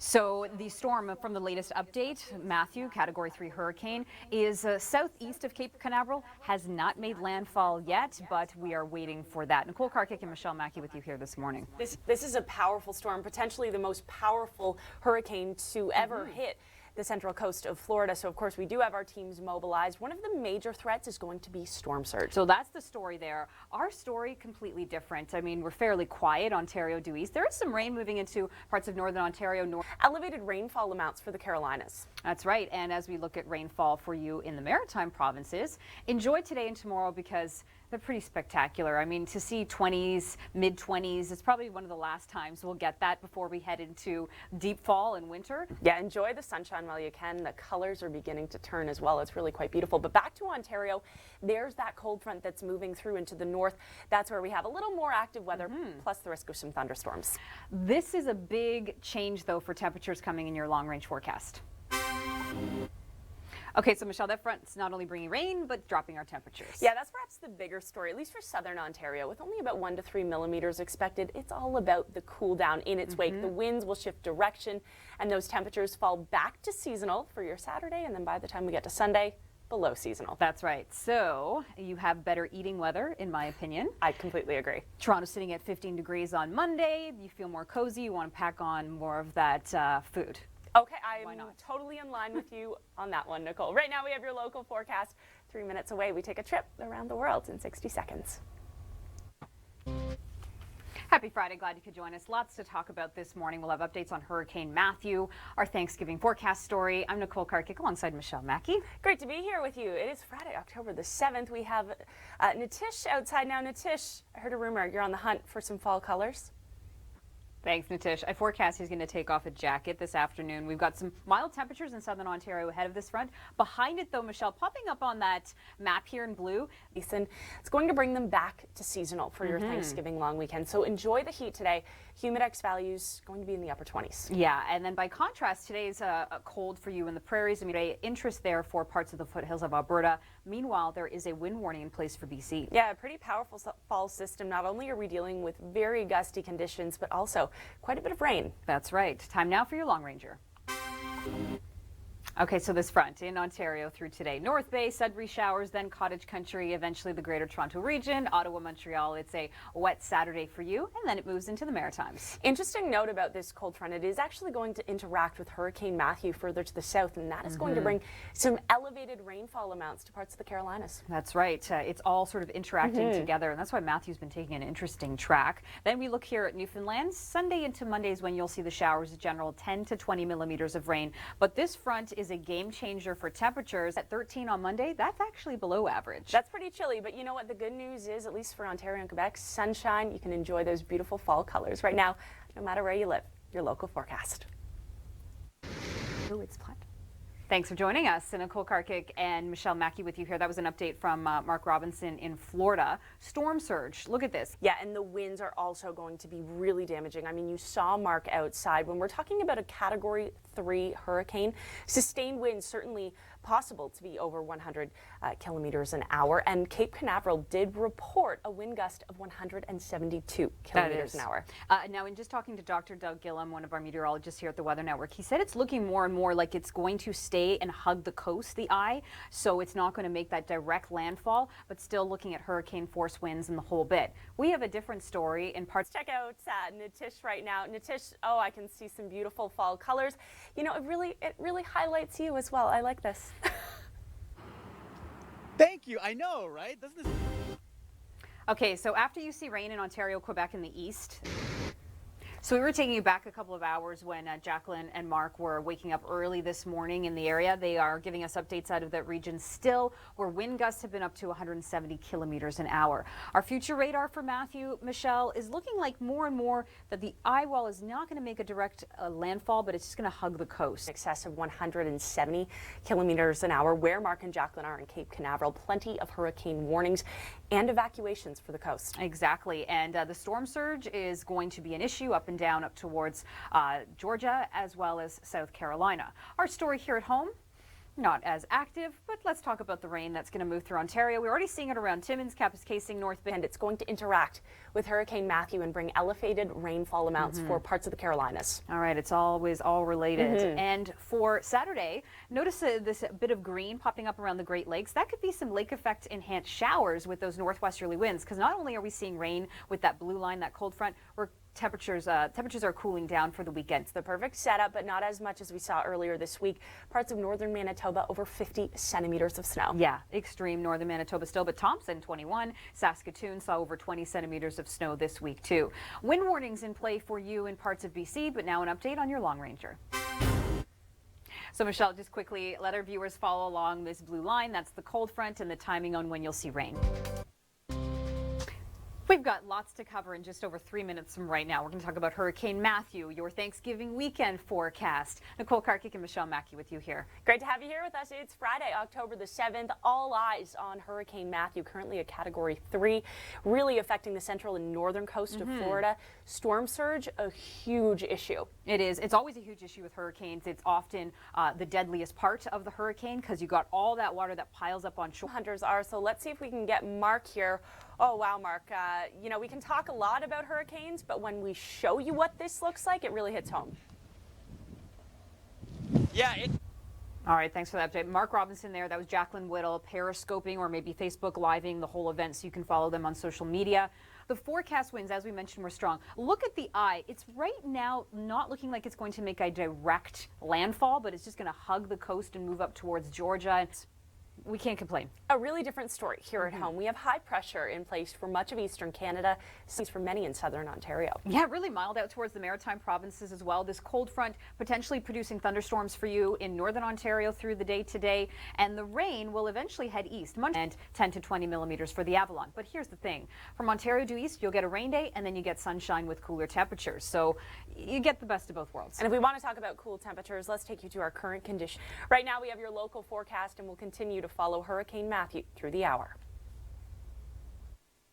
So the storm from the latest update, Matthew, Category 3 hurricane, is southeast of Cape Canaveral, has not made landfall yet, but we are waiting for that. Nicole Karkic and Mackey with you here this morning. This is a powerful storm, potentially the most powerful hurricane to ever hit the central coast of Florida. So, of course, we do have our teams mobilized. One of the major threats is going to be storm surge. So that's the story there. Our story completely different. I mean, we're fairly quiet, Ontario due east. There is some rain moving into parts of northern Ontario. Elevated rainfall amounts for the Carolinas. That's right. And as we look at rainfall for you in the maritime provinces, enjoy today and tomorrow because they're pretty spectacular. I mean, to see 20s, mid-20s, it's probably one of the last times we'll get that before we head into deep fall and winter. Yeah, enjoy the sunshine while you can. The colors are beginning to turn as well. It's really quite beautiful. But back to Ontario, there's that cold front that's moving through into the north. That's where we have a little more active weather, plus the risk of some thunderstorms. This is a big change, though, for temperatures coming in your long-range forecast. Okay, so Michelle, that front's not only bringing rain, but dropping our temperatures. Yeah, that's perhaps the bigger story, at least for southern Ontario. With only about 1 to 3 millimeters expected, it's all about the cool down in its wake. The winds will shift direction, and those temperatures fall back to seasonal for your Saturday, and then by the time we get to Sunday, below seasonal. That's right. So you have better eating weather, in my opinion. I completely agree. Toronto's sitting at 15 degrees on Monday. You feel more cozy. You want to pack on more of that food. Okay, I'm totally in line with you on that one, Nicole. Right now we have your local forecast. 3 minutes away, we take a trip around the world in 60 seconds. Happy Friday. Glad you could join us. Lots to talk about this morning. We'll have updates on Hurricane Matthew, our Thanksgiving forecast story. I'm Nicole Karkic alongside Mackey. Great to be here with you. It is Friday, October the 7th. We have Nitish outside now. Nitish, I heard a rumor you're on the hunt for some fall colors. Thanks, Nitish. I forecast he's going to take off a jacket this afternoon. We've got some mild temperatures in southern Ontario ahead of this front. Behind it, though, Michelle, popping up on that map here in blue. Ethan, it's going to bring them back to seasonal for your Thanksgiving long weekend. So enjoy the heat today. Humidex values going to be in the upper 20s. Yeah, and then by contrast, today's a cold for you in the prairies. I mean, interest there for parts of the foothills of Alberta. Meanwhile, there is a wind warning in place for BC. Yeah, a pretty powerful fall system. Not only are we dealing with very gusty conditions, but also quite a bit of rain. That's right. Time now for your Long Ranger. Okay, so this front in Ontario through today. North Bay, Sudbury showers, then cottage country, eventually the greater Toronto region, Ottawa, Montreal. It's a wet Saturday for you, and then it moves into the Maritimes. Interesting note about this cold front, it is actually going to interact with Hurricane Matthew further to the south, and that is going to bring some elevated rainfall amounts to parts of the Carolinas. That's right. It's all sort of interacting together, and that's why Matthew's been taking an interesting track. Then we look here at Newfoundland. Sunday into Monday is when you'll see the showers, general 10 to 20 millimeters of rain. But this front is a game changer for temperatures. At 13 on Monday, that's actually below average. That's pretty chilly, but you know what the good news is, at least for Ontario and Quebec, sunshine. You can enjoy those beautiful fall colors right now, no matter where you live. Your local forecast. Oh, it's flat. Thanks for joining us. Nicole Karkic and Mackey with you here. That was an update from Mark Robinson in Florida. Storm surge. Look at this. Yeah, and the winds are also going to be really damaging. I mean, you saw Mark outside. When we're talking about a Category 3 hurricane, sustained winds certainly possible to be over 100 kilometers an hour. And Cape Canaveral did report a wind gust of 172 kilometers an hour. Now, in just talking to Dr. Doug Gillum, one of our meteorologists here at the Weather Network, he said it's looking more and more like it's going to stay and hug the coast, the eye, so it's not going to make that direct landfall, but still looking at hurricane force winds and the whole bit. We have a different story in parts. Check out Nitish right now. Nitish, oh, I can see some beautiful fall colors. You know, it really highlights you as well. I like this. Thank you. I know, right? Doesn't this... Okay, so after you see rain in Ontario, Quebec, in the east. So we were taking you back a couple of hours when Jacqueline and Mark were waking up early this morning in the area. They are giving us updates out of that region still, where wind gusts have been up to 170 kilometers an hour. Our future radar for Matthew, Michelle, is looking like more and more that the eye wall is not going to make a direct landfall, but it's just going to hug the coast. Excess of 170 kilometers an hour, where Mark and Jacqueline are in Cape Canaveral. Plenty of hurricane warnings and evacuations for the coast. Exactly, and the storm surge is going to be an issue up and down up towards Georgia as well as South Carolina. Our story here at home, Not as active, but let's talk about the rain that's going to move through Ontario. We're already seeing it around Timmins, Kapuskasing, North Bay. And it's going to interact with Hurricane Matthew and bring elevated rainfall amounts for parts of the Carolinas. All right, it's always all related. And for Saturday, notice this bit of green popping up around the Great Lakes. That could be some lake effect enhanced showers with those northwesterly winds, because not only are we seeing rain with that blue line, that cold front, temperatures are cooling down for the weekend. It's the perfect setup, but not as much as we saw earlier this week. Parts of northern Manitoba, over 50 centimeters of snow. Yeah, extreme northern Manitoba still, but Thompson 21, Saskatoon saw over 20 centimeters of snow this week too. Wind warnings in play for you in parts of BC, but now an update on your Long Ranger. So Michelle, just quickly let our viewers follow along this blue line. That's the cold front and the timing on when you'll see rain. We've got lots to cover in just over 3 minutes from right now. We're going to talk about Hurricane Matthew, your Thanksgiving weekend forecast. Nicole Karkic and Michelle Mackey with you here. Great to have you here with us. It's Friday, October the 7th. All eyes on Hurricane Matthew, currently a Category 3, really affecting the central and northern coast of Florida. Storm surge, a huge issue. It is. It's always a huge issue with hurricanes. It's often the deadliest part of the hurricane because you got all that water that piles up on shore. Hunters are, so let's see if we can get Mark here. Oh, wow, Mark. You know, we can talk a lot about hurricanes, but when we show you what this looks like, it really hits home. Yeah, All right, thanks for that update. Mark Robinson there. That was Jacqueline Whittle periscoping or maybe Facebook living the whole event, so you can follow them on social media. The forecast winds, as we mentioned, were strong. Look at the eye. It's right now not looking like it's going to make a direct landfall, but it's just going to hug the coast and move up towards Georgia. We can't complain. A really different story here at home. We have high pressure in place for much of eastern Canada, for many in southern Ontario. Yeah, really mild out towards the maritime provinces as well. This cold front potentially producing thunderstorms for you in northern Ontario through the day today, and the rain will eventually head east and 10 to 20 millimeters for the Avalon. But here's the thing. From Ontario due east, you'll get a rain day and then you get sunshine with cooler temperatures. So you get the best of both worlds. And if we want to talk about cool temperatures, let's take you to our current condition. Right now we have your local forecast and we'll continue to follow Hurricane Matthew through the hour.